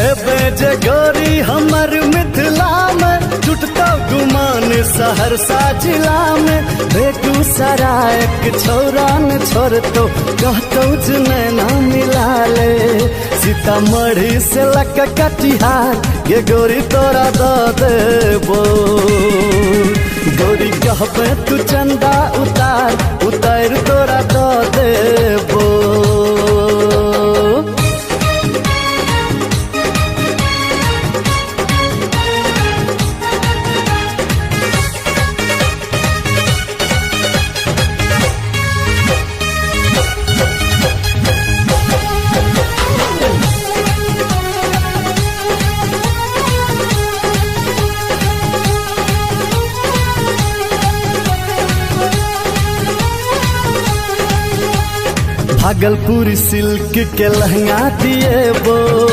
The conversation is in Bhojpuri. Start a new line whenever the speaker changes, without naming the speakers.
बेजे गोरी हमर मिथिला में जुटता गुमान सहरसा जिला में बेगूसराय के छौरा न छोड़तो कहतो नैना मिला ले सीतामढ़ी से लक कटिहार ये गोरी तोरा दो देबो गोरी कहबे तू चंदा उतार उतार तोरा दो देबो। भागलपुरी सिल्क के लहंगा दिए वो